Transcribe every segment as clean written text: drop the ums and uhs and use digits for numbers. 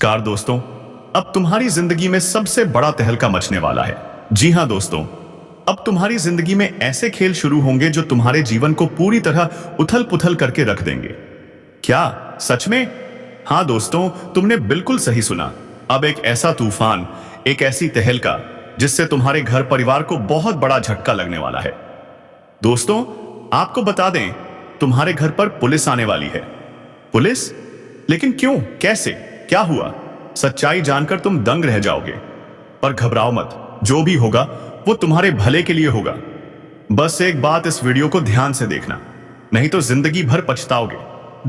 नमस्कार दोस्तों। अब तुम्हारी जिंदगी में सबसे बड़ा तहलका मचने वाला है। जी हाँ दोस्तों, अब तुम्हारी जिंदगी में ऐसे खेल शुरू होंगे जो तुम्हारे जीवन को पूरी तरह उथल पुथल करके रख देंगे। क्या सच में? हाँ दोस्तों, तुमने बिल्कुल सही सुना। अब एक ऐसा तूफान, एक ऐसी तहलका जिससे तुम्हारे घर परिवार को बहुत बड़ा झटका लगने वाला है। दोस्तों, आपको बता दें, तुम्हारे घर पर पुलिस आने वाली है। पुलिस? लेकिन क्यों, कैसे, क्या हुआ? सच्चाई जानकर तुम दंग रह जाओगे। पर घबराओ मत, जो भी होगा वो तुम्हारे भले के लिए होगा। बस एक बात, इस वीडियो को ध्यान से देखना, नहीं तो जिंदगी भर पछताओगे।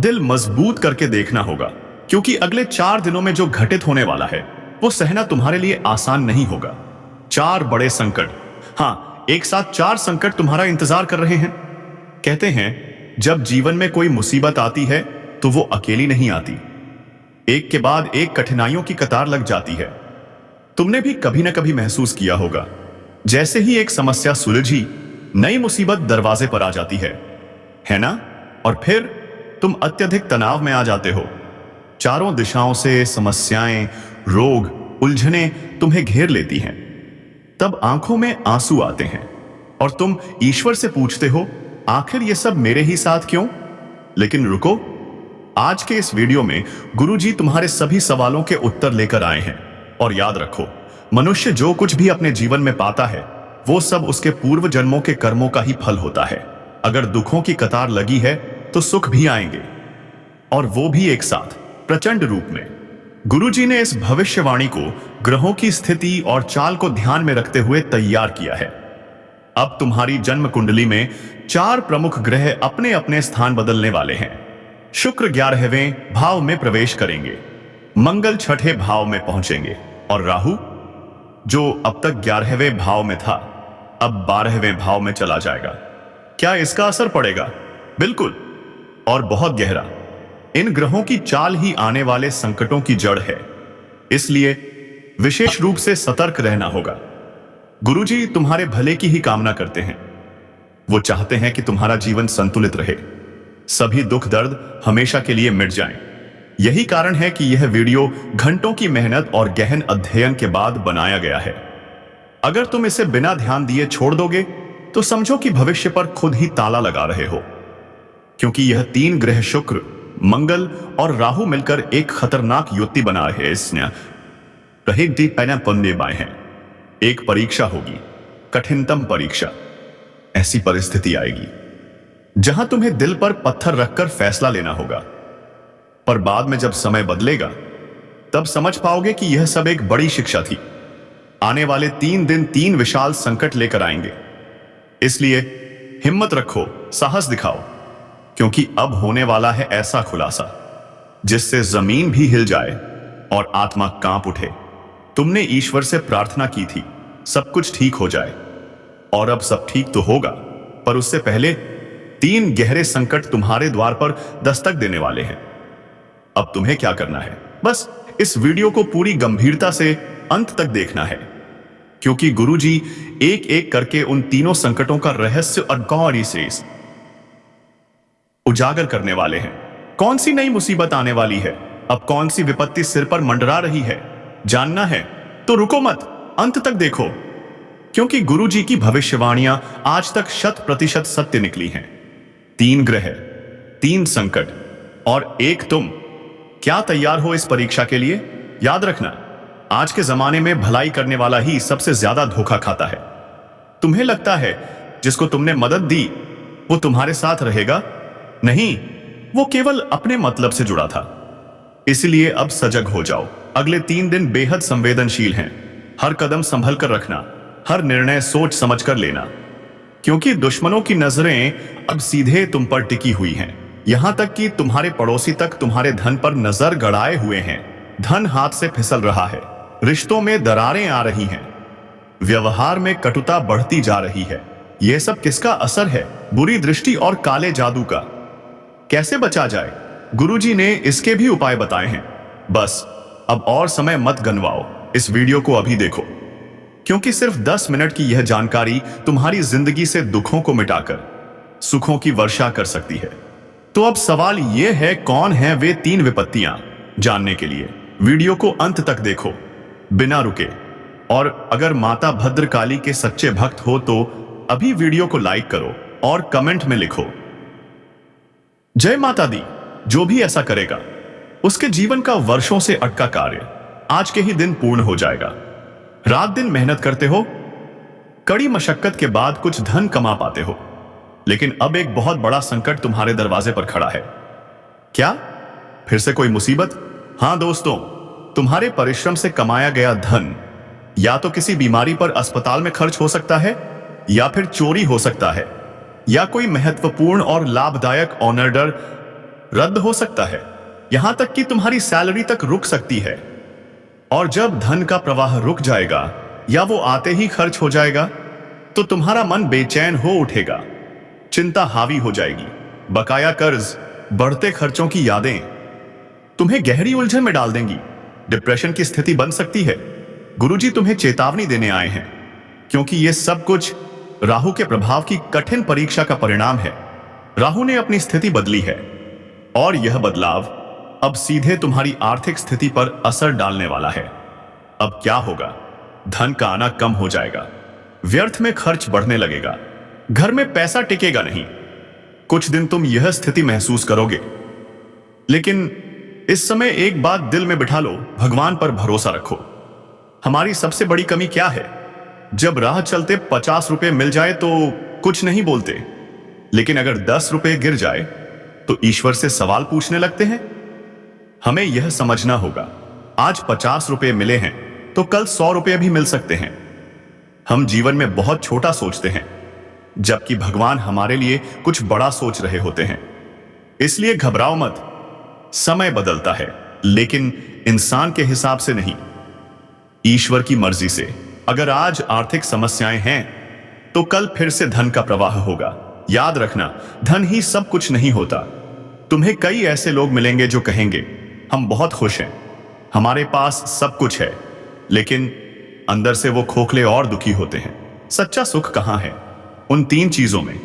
दिल मजबूत करके देखना होगा, क्योंकि अगले 4 दिनों में जो घटित होने वाला है वो सहना तुम्हारे लिए आसान नहीं होगा। 4 बड़े संकट, हाँ, एक साथ 4 संकट तुम्हारा इंतजार कर रहे हैं। कहते हैं, जब जीवन में कोई मुसीबत आती है तो वो अकेली नहीं आती, एक के बाद एक कठिनाइयों की कतार लग जाती है। तुमने भी कभी ना कभी महसूस किया होगा, जैसे ही एक समस्या सुलझी, नई मुसीबत दरवाजे पर आ जाती है ना? और फिर तुम अत्यधिक तनाव में आ जाते हो। चारों दिशाओं से समस्याएं, रोग, उलझने तुम्हें घेर लेती हैं। तब आंखों में आंसू आते हैं और तुम ईश्वर से पूछते हो, आखिर ये सब मेरे ही साथ क्यों? लेकिन रुको, आज के इस वीडियो में गुरुजी तुम्हारे सभी सवालों के उत्तर लेकर आए हैं। और याद रखो, मनुष्य जो कुछ भी अपने जीवन में पाता है वो सब उसके पूर्व जन्मों के कर्मों का ही फल होता है। अगर दुखों की कतार लगी है तो सुख भी आएंगे, और वो भी एक साथ, प्रचंड रूप में। गुरुजी ने इस भविष्यवाणी को ग्रहों की स्थिति और चाल को ध्यान में रखते हुए तैयार किया है। अब तुम्हारी जन्म कुंडली में 4 प्रमुख ग्रह अपने अपने स्थान बदलने वाले हैं। शुक्र 11वें भाव में प्रवेश करेंगे, मंगल 6ठे भाव में पहुंचेंगे, और राहु, जो अब तक 11वें भाव में था, अब 12वें भाव में चला जाएगा। क्या इसका असर पड़ेगा? बिल्कुल, और बहुत गहरा। इन ग्रहों की चाल ही आने वाले संकटों की जड़ है, इसलिए विशेष रूप से सतर्क रहना होगा। गुरुजी तुम्हारे भले की ही कामना करते हैं। वो चाहते हैं कि तुम्हारा जीवन संतुलित रहे, सभी दुख दर्द हमेशा के लिए मिट जाएं। यही कारण है कि यह वीडियो घंटों की मेहनत और गहन अध्ययन के बाद बनाया गया है। अगर तुम इसे बिना ध्यान दिए छोड़ दोगे तो समझो कि भविष्य पर खुद ही ताला लगा रहे हो, क्योंकि यह 3 ग्रह शुक्र, मंगल और राहु मिलकर एक खतरनाक युति बना रहे हैं। एक परीक्षा होगी, कठिनतम परीक्षा। ऐसी परिस्थिति आएगी जहां तुम्हें दिल पर पत्थर रखकर फैसला लेना होगा, पर बाद में जब समय बदलेगा तब समझ पाओगे कि यह सब एक बड़ी शिक्षा थी। आने वाले 3 दिन 3 विशाल संकट लेकर आएंगे, इसलिए हिम्मत रखो, साहस दिखाओ, क्योंकि अब होने वाला है ऐसा खुलासा जिससे जमीन भी हिल जाए और आत्मा कांप उठे। तुमने ईश्वर से प्रार्थना की थी सब कुछ ठीक हो जाए, और अब सब ठीक तो होगा, पर उससे पहले 3 गहरे संकट तुम्हारे द्वार पर दस्तक देने वाले हैं। अब तुम्हें क्या करना है? बस इस वीडियो को पूरी गंभीरता से अंत तक देखना है, क्योंकि गुरुजी एक एक करके उन तीनों संकटों का रहस्य और गौरी से उजागर करने वाले हैं। कौन सी नई मुसीबत आने वाली है, अब कौन सी विपत्ति सिर पर मंडरा रही है, जानना है तो रुको मत, अंत तक देखो, क्योंकि गुरुजी की भविष्यवाणियां आज तक 100% सत्य निकली हैं। 3 ग्रह, 3 संकट और एक तुम। क्या तैयार हो इस परीक्षा के लिए? याद रखना, आज के जमाने में भलाई करने वाला ही सबसे ज्यादा धोखा खाता है। तुम्हें लगता है जिसको तुमने मदद दी वो तुम्हारे साथ रहेगा? नहीं, वो केवल अपने मतलब से जुड़ा था। इसलिए अब सजग हो जाओ। अगले 3 दिन बेहद संवेदनशील हैं। हर कदम संभल कर रखना, हर निर्णय सोच समझ कर लेना, क्योंकि दुश्मनों की नजरें अब सीधे तुम पर टिकी हुई हैं। यहां तक कि तुम्हारे पड़ोसी तक तुम्हारे धन पर नजर गड़ाए हुए हैं। धन हाथ से फिसल रहा है, रिश्तों में दरारें आ रही हैं, व्यवहार में कटुता बढ़ती जा रही है। यह सब किसका असर है? बुरी दृष्टि और काले जादू का। कैसे बचा जाए? गुरुजी ने इसके भी उपाय बताए हैं। बस अब और समय मत गंवाओ, इस वीडियो को अभी देखो, क्योंकि सिर्फ 10 मिनट की यह जानकारी तुम्हारी जिंदगी से दुखों को मिटाकर सुखों की वर्षा कर सकती है। तो अब सवाल यह है, कौन है वे 3 विपत्तियां? जानने के लिए वीडियो को अंत तक देखो, बिना रुके। और अगर माता भद्रकाली के सच्चे भक्त हो तो अभी वीडियो को लाइक करो और कमेंट में लिखो जय माता दी। जो भी ऐसा करेगा उसके जीवन का वर्षों से अटका कार्य आज के ही दिन पूर्ण हो जाएगा। रात दिन मेहनत करते हो, कड़ी मशक्कत के बाद कुछ धन कमा पाते हो, लेकिन अब एक बहुत बड़ा संकट तुम्हारे दरवाजे पर खड़ा है। क्या फिर से कोई मुसीबत? हां दोस्तों, तुम्हारे परिश्रम से कमाया गया धन या तो किसी बीमारी पर अस्पताल में खर्च हो सकता है, या फिर चोरी हो सकता है, या कोई महत्वपूर्ण और लाभदायक ऑर्डर रद्द हो सकता है, यहां तक कि तुम्हारी सैलरी तक रुक सकती है। और जब धन का प्रवाह रुक जाएगा या वो आते ही खर्च हो जाएगा तो तुम्हारा मन बेचैन हो उठेगा, चिंता हावी हो जाएगी, बकाया कर्ज, बढ़ते खर्चों की यादें तुम्हें गहरी उलझन में डाल देंगी। डिप्रेशन की स्थिति बन सकती है। गुरुजी तुम्हें चेतावनी देने आए हैं, क्योंकि यह सब कुछ राहु के प्रभाव की कठिन परीक्षा का परिणाम है। राहु ने अपनी स्थिति बदली है और यह बदलाव अब सीधे तुम्हारी आर्थिक स्थिति पर असर डालने वाला है। अब क्या होगा? धन का आना कम हो जाएगा, व्यर्थ में खर्च बढ़ने लगेगा, घर में पैसा टिकेगा नहीं। कुछ दिन तुम यह स्थिति महसूस करोगे, लेकिन इस समय एक बात दिल में बिठा लो, भगवान पर भरोसा रखो। हमारी सबसे बड़ी कमी क्या है? जब राह चलते 50 रुपए मिल जाए तो कुछ नहीं बोलते, लेकिन अगर 10 रुपए गिर जाए तो ईश्वर से सवाल पूछने लगते हैं। हमें यह समझना होगा, आज 50 रुपए मिले हैं तो कल 100 रुपए भी मिल सकते हैं। हम जीवन में बहुत छोटा सोचते हैं, जबकि भगवान हमारे लिए कुछ बड़ा सोच रहे होते हैं। इसलिए घबराओ मत। समय बदलता है, लेकिन इंसान के हिसाब से नहीं, ईश्वर की मर्जी से। अगर आज आर्थिक समस्याएं हैं तो कल फिर से धन का प्रवाह होगा। याद रखना, धन ही सब कुछ नहीं होता। तुम्हें कई ऐसे लोग मिलेंगे जो कहेंगे, हम बहुत खुश हैं, हमारे पास सब कुछ है, लेकिन अंदर से वो खोखले और दुखी होते हैं। सच्चा सुख कहां है? उन 3 चीजों में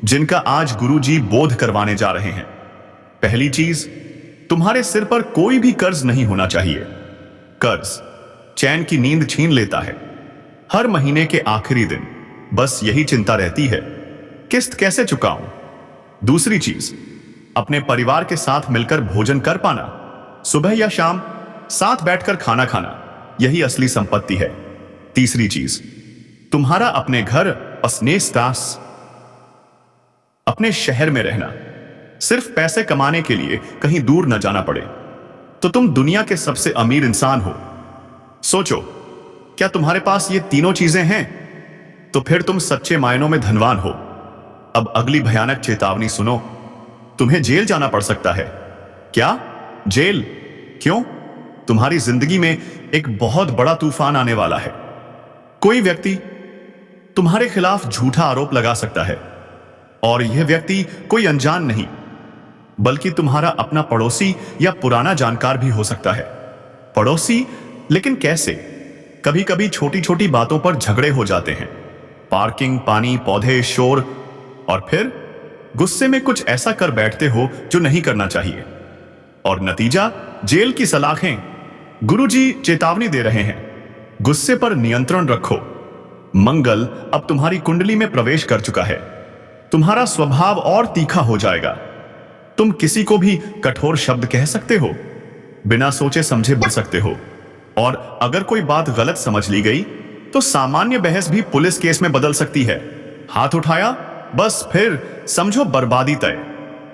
जिनका आज गुरुजी बोध करवाने जा रहे हैं। पहली चीज, तुम्हारे सिर पर कोई भी कर्ज नहीं होना चाहिए। कर्ज चैन की नींद छीन लेता है। हर महीने के आखिरी दिन बस यही चिंता रहती है, किस्त कैसे चुकाऊं। दूसरी चीज, अपने परिवार के साथ मिलकर भोजन कर पाना, सुबह या शाम साथ बैठकर खाना खाना, यही असली संपत्ति है। तीसरी चीज, तुम्हारा अपने घर, अपने स्टास, अपने शहर में रहना। सिर्फ पैसे कमाने के लिए कहीं दूर न जाना पड़े, तो तुम दुनिया के सबसे अमीर इंसान हो। सोचो, क्या तुम्हारे पास ये तीनों चीजें हैं? तो फिर तुम सच्चे मायनों में धनवान हो। अब अगली भयानक चेतावनी सुनो, तुम्हें जेल जाना पड़ सकता है। क्या? जेल? क्यों? तुम्हारी जिंदगी में एक बहुत बड़ा तूफान आने वाला है। कोई व्यक्ति तुम्हारे खिलाफ झूठा आरोप लगा सकता है, और यह व्यक्ति कोई अनजान नहीं, बल्कि तुम्हारा अपना पड़ोसी या पुराना जानकार भी हो सकता है। पड़ोसी? लेकिन कैसे? कभी कभी छोटी छोटी बातों पर झगड़े हो जाते हैं, पार्किंग, पानी, पौधे, शोर, और फिर गुस्से में कुछ ऐसा कर बैठते हो जो नहीं करना चाहिए, और नतीजा जेल की सलाखें। गुरुजी चेतावनी दे रहे हैं, गुस्से पर नियंत्रण रखो। मंगल अब तुम्हारी कुंडली में प्रवेश कर चुका है। तुम्हारा स्वभाव और तीखा हो जाएगा। तुम किसी को भी कठोर शब्द कह सकते हो, बिना सोचे समझे बोल सकते हो, और अगर कोई बात गलत समझ ली गई तो सामान्य बहस भी पुलिस केस में बदल सकती है। हाथ उठाया, बस फिर समझो बर्बादी तय।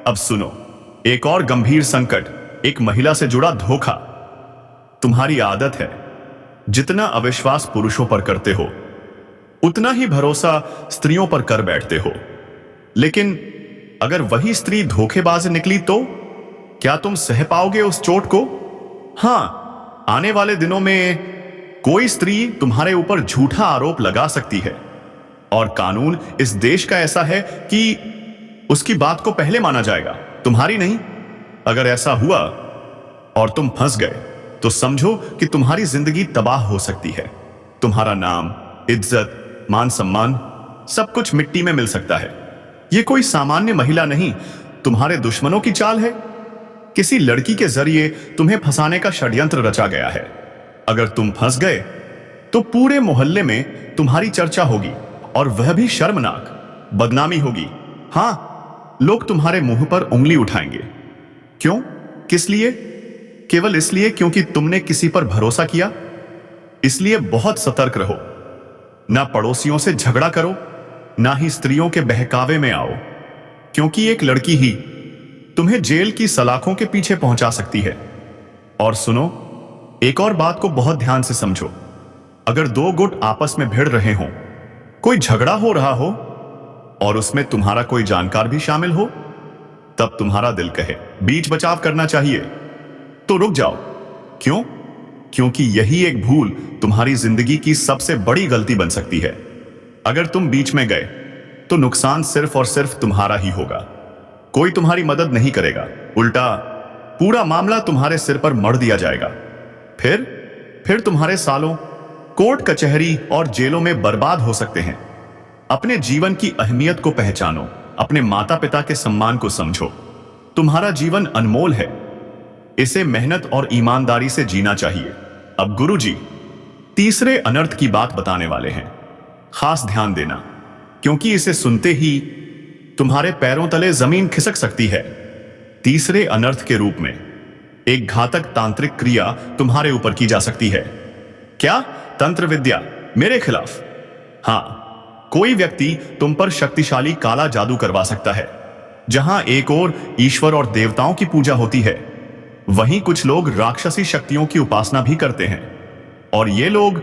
अब सुनो, एक और गंभीर संकट, एक महिला से जुड़ा धोखा। तुम्हारी आदत है, जितना अविश्वास पुरुषों पर करते हो, उतना ही भरोसा स्त्रियों पर कर बैठते हो। लेकिन अगर वही स्त्री धोखेबाज निकली तो क्या तुम सह पाओगे उस चोट को? हां, आने वाले दिनों में कोई स्त्री तुम्हारे ऊपर झूठा आरोप लगा सकती है, और कानून इस देश का ऐसा है कि उसकी बात को पहले माना जाएगा, तुम्हारी नहीं। अगर ऐसा हुआ और तुम फंस गए तो समझो कि तुम्हारी जिंदगी तबाह हो सकती है। तुम्हारा नाम, इज्जत, मान सम्मान, सब कुछ मिट्टी में मिल सकता है। यह कोई सामान्य महिला नहीं, तुम्हारे दुश्मनों की चाल है। किसी लड़की के जरिए तुम्हें फंसाने का षड्यंत्र रचा गया है। अगर तुम फंस गए तो पूरे मोहल्ले में तुम्हारी चर्चा होगी, और वह भी शर्मनाक बदनामी होगी। हाँ, लोग तुम्हारे मुंह पर उंगली उठाएंगे। क्यों? किस लिए? केवल इसलिए क्योंकि तुमने किसी पर भरोसा किया। इसलिए बहुत सतर्क रहो। ना पड़ोसियों से झगड़ा करो, ना ही स्त्रियों के बहकावे में आओ, क्योंकि एक लड़की ही तुम्हें जेल की सलाखों के पीछे पहुंचा सकती है। और सुनो, एक और बात को बहुत ध्यान से समझो। अगर दो गुट आपस में भिड़ रहे हों, कोई झगड़ा हो रहा हो और उसमें तुम्हारा कोई जानकार भी शामिल हो, तब तुम्हारा दिल कहे बीच बचाव करना चाहिए, तो रुक जाओ। क्यों? क्योंकि यही एक भूल तुम्हारी जिंदगी की सबसे बड़ी गलती बन सकती है। अगर तुम बीच में गए तो नुकसान सिर्फ और सिर्फ तुम्हारा ही होगा। कोई तुम्हारी मदद नहीं करेगा, उल्टा पूरा मामला तुम्हारे सिर पर मढ़ दिया जाएगा। फिर तुम्हारे सालों कोर्ट कचहरी और जेलों में बर्बाद हो सकते हैं। अपने जीवन की अहमियत को पहचानो, अपने माता पिता के सम्मान को समझो। तुम्हारा जीवन अनमोल है, इसे मेहनत और ईमानदारी से जीना चाहिए। अब गुरुजी तीसरे अनर्थ की बात बताने वाले हैं। खास ध्यान देना, क्योंकि इसे सुनते ही तुम्हारे पैरों तले जमीन खिसक सकती है। तीसरे अनर्थ के रूप में एक घातक तांत्रिक क्रिया तुम्हारे ऊपर की जा सकती है। क्या? तंत्र विद्या मेरे खिलाफ? हां, कोई व्यक्ति तुम पर शक्तिशाली काला जादू करवा सकता है। जहां एक ओर ईश्वर और देवताओं की पूजा होती है, वहीं कुछ लोग राक्षसी शक्तियों की उपासना भी करते हैं। और ये लोग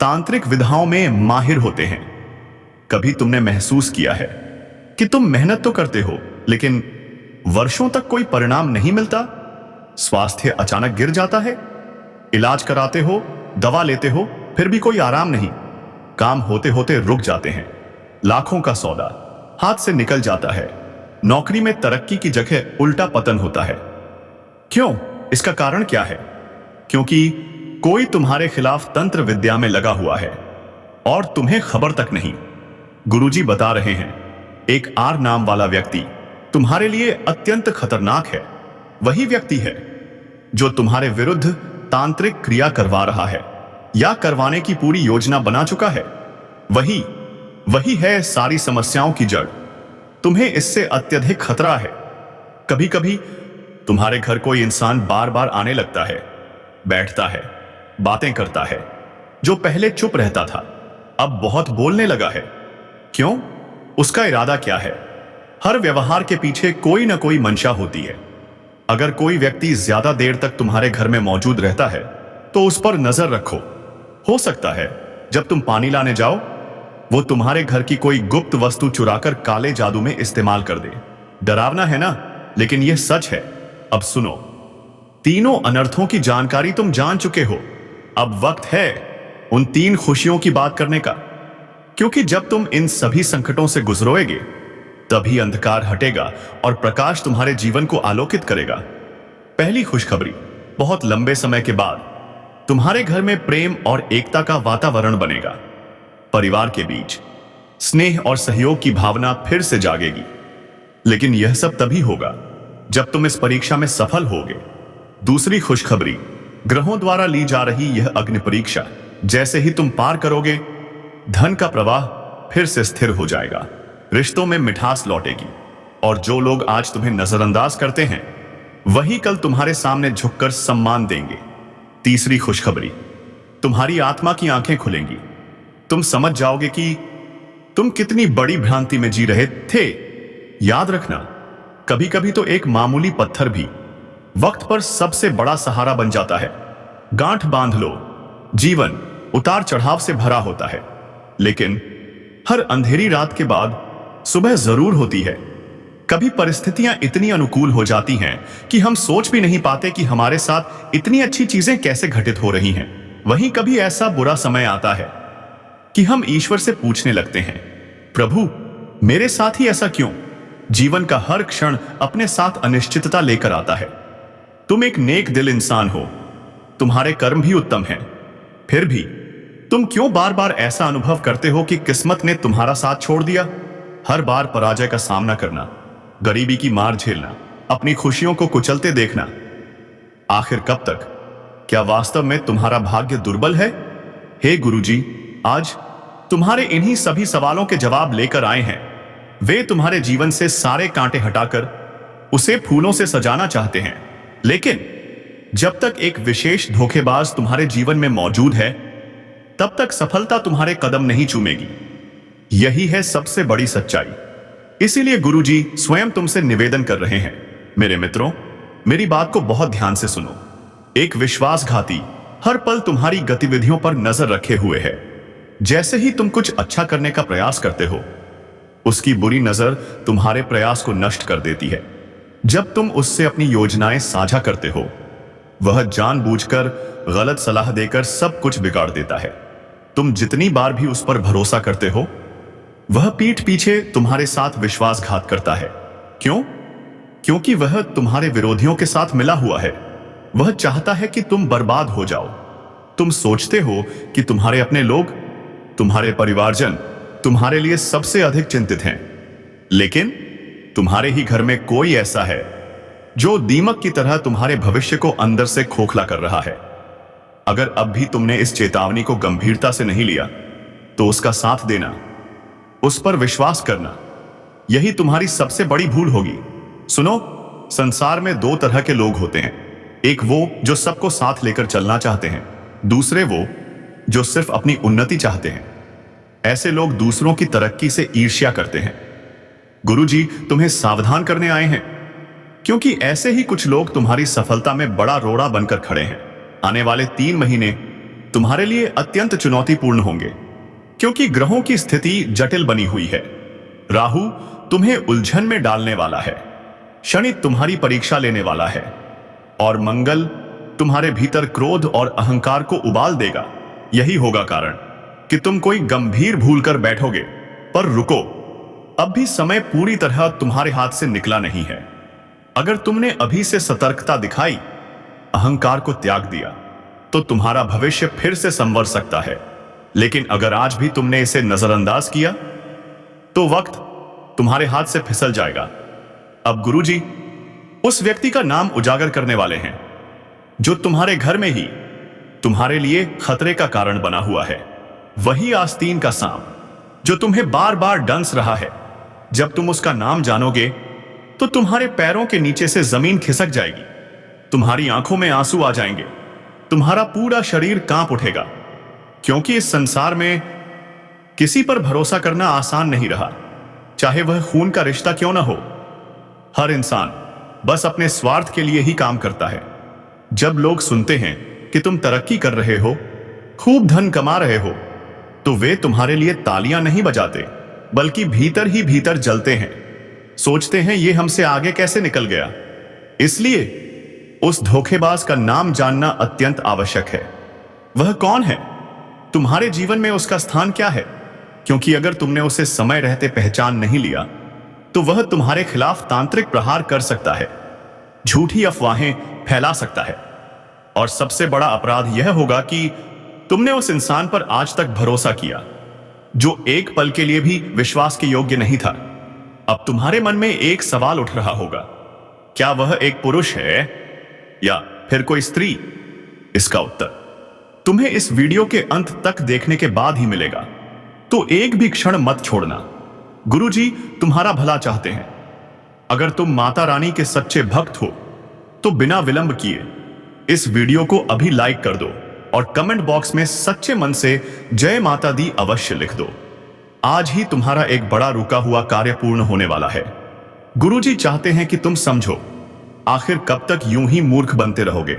तांत्रिक विधाओं में माहिर होते हैं। कभी तुमने महसूस किया है कि तुम मेहनत तो करते हो, लेकिन वर्षों तक कोई परिणाम नहीं मिलता? स्वास्थ्य अचानक गिर जाता है, इलाज कराते हो, दवा लेते हो, फिर भी कोई आराम नहीं। काम होते होते रुक जाते हैं। लाखों का सौदा हाथ से निकल जाता है। नौकरी में तरक्की की जगह उल्टा पतन होता है। क्यों? इसका कारण क्या है? क्योंकि कोई तुम्हारे खिलाफ तंत्र विद्या में लगा हुआ है और तुम्हें खबर तक नहीं। गुरुजी बता रहे हैं, एक आर नाम वाला व्यक्ति तुम्हारे लिए अत्यंत खतरनाक है। वही व्यक्ति है जो तुम्हारे विरुद्ध तांत्रिक क्रिया करवा रहा है या करवाने की पूरी योजना बना चुका है। वही है सारी समस्याओं की जड़। तुम्हें इससे अत्यधिक खतरा है। कभी कभी तुम्हारे घर कोई इंसान बार बार आने लगता है, बैठता है, बातें करता है। जो पहले चुप रहता था अब बहुत बोलने लगा है। क्यों? उसका इरादा क्या है? हर व्यवहार के पीछे कोई ना कोई मंशा होती है। अगर कोई व्यक्ति ज्यादा देर तक तुम्हारे घर में मौजूद रहता है तो उस पर नजर रखो। हो सकता है जब तुम पानी लाने जाओ वो तुम्हारे घर की कोई गुप्त वस्तु चुराकर काले जादू में इस्तेमाल कर दे। डरावना है ना, लेकिन यह सच है। अब सुनो, तीनों अनर्थों की जानकारी तुम जान चुके हो। अब वक्त है उन 3 खुशियों की बात करने का, क्योंकि जब तुम इन सभी संकटों से गुजरोगे तभी अंधकार हटेगा और प्रकाश तुम्हारे जीवन को आलोकित करेगा। पहली खुशखबरी, बहुत लंबे समय के बाद तुम्हारे घर में प्रेम और एकता का वातावरण बनेगा। परिवार के बीच स्नेह और सहयोग की भावना फिर से जागेगी। लेकिन यह सब तभी होगा जब तुम इस परीक्षा में सफल होगे। दूसरी खुशखबरी, ग्रहों द्वारा ली जा रही यह अग्नि परीक्षा जैसे ही तुम पार करोगे, धन का प्रवाह फिर से स्थिर हो जाएगा। रिश्तों में मिठास लौटेगी और जो लोग आज तुम्हें नजरअंदाज करते हैं वही कल तुम्हारे सामने झुककर सम्मान देंगे। तीसरी खुशखबरी, तुम्हारी आत्मा की आंखें खुलेंगी। तुम समझ जाओगे कि तुम कितनी बड़ी भ्रांति में जी रहे थे। याद रखना, कभी कभी तो एक मामूली पत्थर भी वक्त पर सबसे बड़ा सहारा बन जाता है। गांठ बांध लो, जीवन उतार चढ़ाव से भरा होता है, लेकिन हर अंधेरी रात के बाद सुबह जरूर होती है। कभी परिस्थितियां इतनी अनुकूल हो जाती हैं कि हम सोच भी नहीं पाते कि हमारे साथ इतनी अच्छी चीजें कैसे घटित हो रही हैं। वहीं कभी ऐसा बुरा समय आता है कि हम ईश्वर से पूछने लगते हैं, प्रभु मेरे साथ ही ऐसा क्यों? जीवन का हर क्षण अपने साथ अनिश्चितता लेकर आता है। तुम एक नेक दिल इंसान हो, तुम्हारे कर्म भी उत्तम हैं, फिर भी तुम क्यों बार बार ऐसा अनुभव करते हो कि किस्मत ने तुम्हारा साथ छोड़ दिया? हर बार पराजय का सामना करना, गरीबी की मार झेलना, अपनी खुशियों को कुचलते देखना। आखिर कब तक? क्या वास्तव में तुम्हारा भाग्य दुर्बल है? हे गुरुजी, आज तुम्हारे इन्हीं सभी सवालों के जवाब लेकर आए हैं। वे तुम्हारे जीवन से सारे कांटे हटाकर उसे फूलों से सजाना चाहते हैं। लेकिन जब तक एक विशेष धोखेबाज तुम्हारे जीवन में मौजूद है, तब तक सफलता तुम्हारे कदम नहीं चूमेगी। यही है सबसे बड़ी सच्चाई। इसीलिए गुरुजी स्वयं तुमसे निवेदन कर रहे हैं। मेरे मित्रों, मेरी बात को बहुत ध्यान से सुनो। एक विश्वासघाती हर पल तुम्हारी गतिविधियों पर नजर रखे हुए है। जैसे ही तुम कुछ अच्छा करने का प्रयास करते हो, उसकी बुरी नजर तुम्हारे प्रयास को नष्ट कर देती है। जब तुम उससे अपनी योजनाएं साझा करते हो, वह जानबूझकर गलत सलाह देकर सब कुछ बिगाड़ देता है। तुम जितनी बार भी उस पर भरोसा करते हो, वह पीठ पीछे तुम्हारे साथ विश्वासघात करता है। क्यों? क्योंकि वह तुम्हारे विरोधियों के साथ मिला हुआ है। वह चाहता है कि तुम बर्बाद हो जाओ। तुम सोचते हो कि तुम्हारे अपने लोग, तुम्हारे परिवारजन तुम्हारे लिए सबसे अधिक चिंतित हैं, लेकिन तुम्हारे ही घर में कोई ऐसा है जो दीमक की तरह तुम्हारे भविष्य को अंदर से खोखला कर रहा है। अगर अब भी तुमने इस चेतावनी को गंभीरता से नहीं लिया, तो उसका साथ देना, उस पर विश्वास करना, यही तुम्हारी सबसे बड़ी भूल होगी। सुनो, संसार में दो तरह के लोग होते हैं। एक वो जो सबको साथ लेकर चलना चाहते हैं, दूसरे वो जो सिर्फ अपनी उन्नति चाहते हैं। ऐसे लोग दूसरों की तरक्की से ईर्ष्या करते हैं। गुरुजी तुम्हें सावधान करने आए हैं, क्योंकि ऐसे ही कुछ लोग तुम्हारी सफलता में बड़ा रोड़ा बनकर खड़े हैं। आने वाले 3 महीने तुम्हारे लिए अत्यंत चुनौतीपूर्ण होंगे, क्योंकि ग्रहों की स्थिति जटिल बनी हुई है। राहु तुम्हें उलझन में डालने वाला है, शनि तुम्हारी परीक्षा लेने वाला है, और मंगल तुम्हारे भीतर क्रोध और अहंकार को उबाल देगा। यही होगा कारण कि तुम कोई गंभीर भूल कर बैठोगे। पर रुको, अब भी समय पूरी तरह तुम्हारे हाथ से निकला नहीं है। अगर तुमने अभी से सतर्कता दिखाई, अहंकार को त्याग दिया, तो तुम्हारा भविष्य फिर से संवर सकता है। लेकिन अगर आज भी तुमने इसे नजरअंदाज किया, तो वक्त तुम्हारे हाथ से फिसल जाएगा। अब गुरुजी उस व्यक्ति का नाम उजागर करने वाले हैं जो तुम्हारे घर में ही तुम्हारे लिए खतरे का कारण बना हुआ है। वही आस्तीन का सांप जो तुम्हें बार बार डंस रहा है। जब तुम उसका नाम जानोगे, तो तुम्हारे पैरों के नीचे से जमीन खिसक जाएगी, तुम्हारी आंखों में आंसू आ जाएंगे, तुम्हारा पूरा शरीर कांप उठेगा। क्योंकि इस संसार में किसी पर भरोसा करना आसान नहीं रहा, चाहे वह खून का रिश्ता क्यों ना हो। हर इंसान बस अपने स्वार्थ के लिए ही काम करता है। जब लोग सुनते हैं कि तुम तरक्की कर रहे हो, खूब धन कमा रहे हो, तो वे तुम्हारे लिए तालियां नहीं बजाते, बल्कि भीतर ही भीतर जलते हैं। सोचते हैं ये हमसे आगे कैसे निकल गया। इसलिए उस धोखेबाज का नाम जानना अत्यंत आवश्यक है। वह कौन है? तुम्हारे जीवन में उसका स्थान क्या है? क्योंकि अगर तुमने उसे समय रहते पहचान नहीं लिया, तो वह तुम्हारे खिलाफ तांत्रिक प्रहार कर सकता है, झूठी अफवाहें फैला सकता है, और सबसे बड़ा अपराध यह होगा कि तुमने उस इंसान पर आज तक भरोसा किया जो एक पल के लिए भी विश्वास के योग्य नहीं था। अब तुम्हारे मन में एक सवाल उठ रहा होगा, क्या वह एक पुरुष है या फिर कोई स्त्री? इसका उत्तर तुम्हें इस वीडियो के अंत तक देखने के बाद ही मिलेगा, तो एक भी क्षण मत छोड़ना। गुरुजी तुम्हारा भला चाहते हैं। अगर तुम माता रानी के सच्चे भक्त हो, तो बिना विलंब किए इस वीडियो को अभी लाइक कर दो और कमेंट बॉक्स में सच्चे मन से जय माता दी अवश्य लिख दो। आज ही तुम्हारा एक बड़ा रुका हुआ कार्य पूर्ण होने वाला है। गुरुजी चाहते हैं कि तुम समझो, आखिर कब तक यूं ही मूर्ख बनते रहोगे।